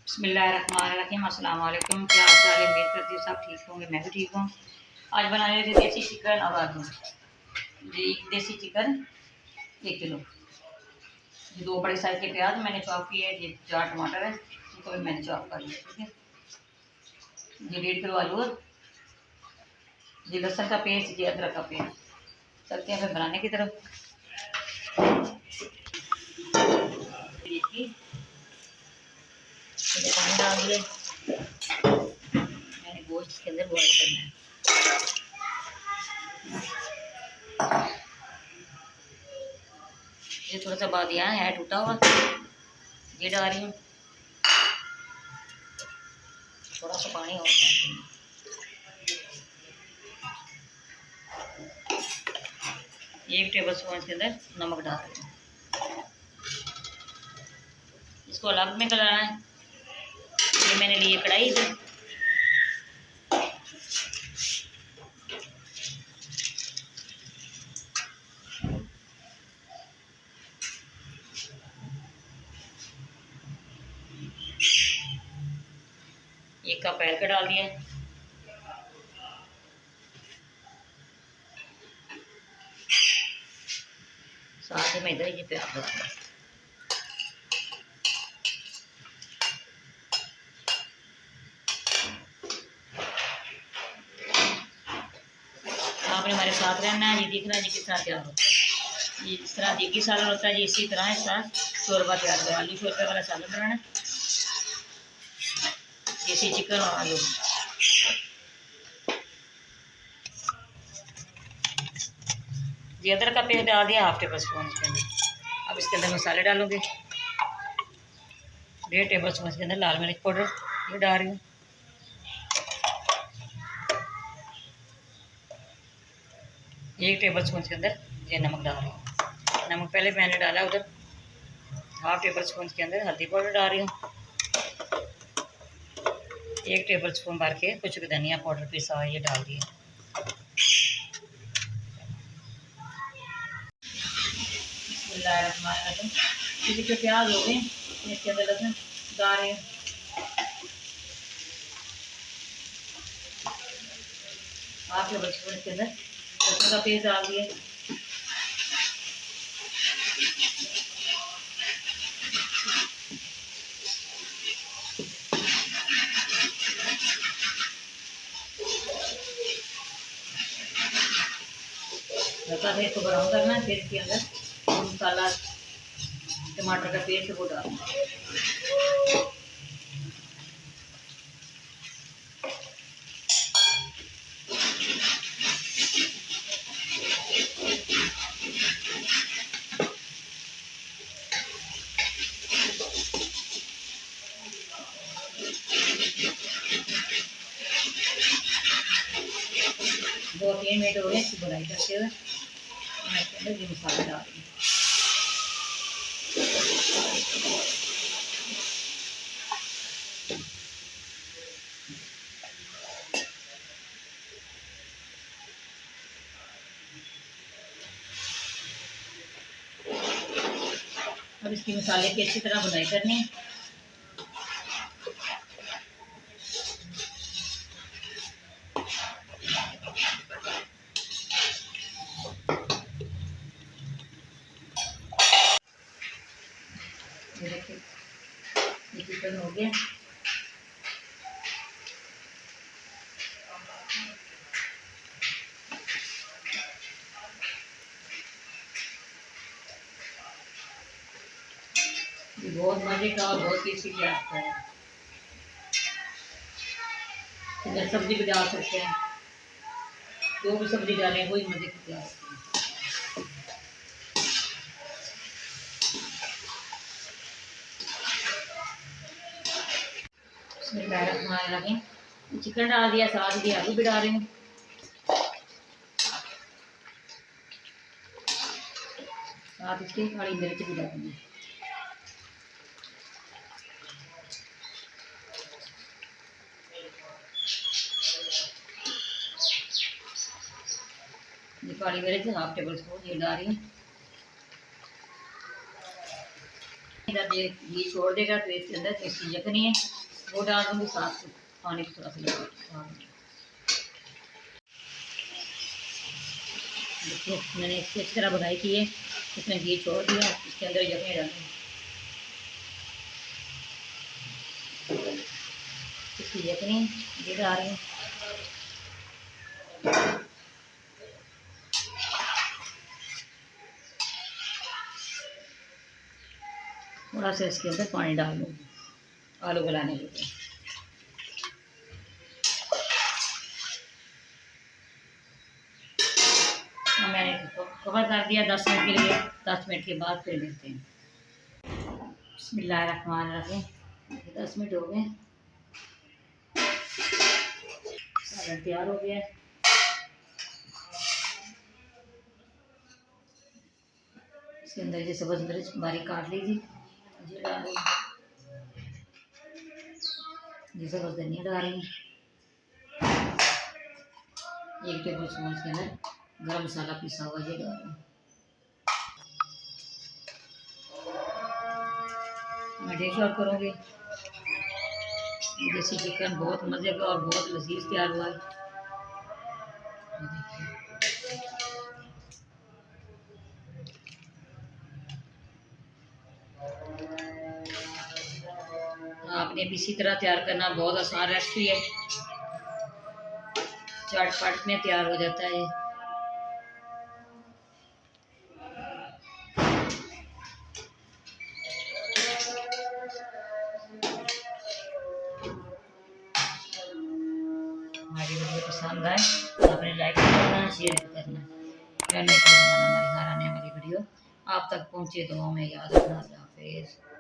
बिस्मिल्लाहिर्रहमानिर्रहीम। अस्सलाम वालेकुम। क्या हाल चाल है? उम्मीद करती हूँ सब ठीक होंगे, मैं भी ठीक हूँ। आज बना रहे थे देसी चिकन और आलू। जी, देसी चिकन 1 किलो। ये 2 बड़े साइज़ के प्याज मैंने चॉप किए। ये 4 टमाटर है, इनको भी मैंने चॉप कर लिया। ठीक है। ये 1.5 किलो आलू है। ये लहसुन का पेस्ट, ये अदरक का पेस्ट। चलते हैं फिर बनाने की तरफ। देखिए, पानी डाल दिए। मैंने गोश्त के अंदर बॉयल करना है। ये थोड़ा सा बादियान है टूटा हुआ, ये डाल रही हूँ। थोड़ा सा पानी और डाल दूँगी। 1 टेबल स्पून के अंदर नमक डाल रही हूँ। इसको अलग में गलाना है। ये मैंने लिए कढ़ाई से। एक कप पहल के डाल दिया। साथ ही मैं इधर ये प्याज डाल दिया। आपने हमारे साथ रहना है। ये देखना है जी किस तरह तैयार होता है। ये जिस तरह देगी सालन होता है, ये इसी तरह इसका शोरबा तैयार होगा। आलू शोरबे वाला सालन बनाना है। देसी चिकन और आलू। ये अदरक का पेस्ट डाल दिया 1/2 टेबल स्पून के अंदर। अब इसके अंदर मसाले डालूंगे। 1.5 टेबल स्पून के अंदर लाल मिर्च पाउडर ये डाल रही हूँ। 1 टेबल स्पून के अंदर ये नमक डाल रही हूँ। नमक पहले मैंने डाला उधर। 1/2 टेबल स्पून के अंदर हल्दी पाउडर डाल रही हूँ। 1 टेबल स्पून भर के कुछ धनिया पाउडर पिसा हुआ ये डाल दिया। इसके जो प्याज हो गए इसके अंदर लहसुन डाल रही हूँ। आप टेबल स्पून के अंदर लहसुन का पेस्ट डाल दिए। हल्का सा इसको ब्राउन करना है। फिर इसके अंदर मसाला टमाटर का पेस्ट वो डालना है। दो 3 मिनट हो गए इसकी बुनाई करते हुए। मैं इसके अंदर ये मसाला डाल दूँ। अब इसकी मसाले की अच्छी तरह बुनाई करनी है। ये देखिए ये चिकन हो गया। ये बहुत मजे का और बहुत टेस्टी आता है। इधर सब्जी भी डाल सकते हैं। जो भी सब्जी डालें वही मजे की तैयार होती है। चिकन डाल दिया, साथ ही आलू भी डाल रही हूँ। साथ इसके काली मिर्च भी डालूंगी। ये काली मिर्च 1/2 टेबल स्पून ये डाल रही हूँ। जब ये घी छोड़ देगा तो इसके अंदर देसी यखनी है वो डाल दूँगी, साथ पानी को थोड़ा सा डाल दूँगी। देखो मैंने इसको इस तरह बुनाई की है, इसमें घी छोड़ दिया, इसके अंदर यखनी डालूँगी। इसकी यखनी ये डाल रही हूँ। थोड़ा सा इसके अंदर पानी डाल दूँगी आलू गलाने के लिए। मैंने कवर कर दिया 10 मिनट के लिए। 10 मिनट के बाद फिर मिलते हैं। बिस्मिल्लाहिर्रहमानिर्रहीम। 10 मिनट हो गए, सालन तैयार हो गया है। इसके अंदर ये सब्ज़ मिर्च बारीक काट लीजिए, ये डाल रही, ये सब्ज़ धनिया डाल रही, 1 टेबल स्पून इसके अंदर गरम मसाला पिसा हुआ ये डाल रही। मैं डिश आउट करूँगी। देसी चिकन बहुत मज़े का और बहुत लजीज तैयार हुआ है। आपने भी इसी तरह तैयार करना, बहुत आसान रेसिपी है, झटपट में तैयार हो जाता है। हमारी वीडियो पसंद आए तो आपने लाइक करना, शेयर करना, हमारी हर आने वाली वीडियो आप तक पहुँचे। दुआओं में याद रखना। अल्लाह हाफिज़।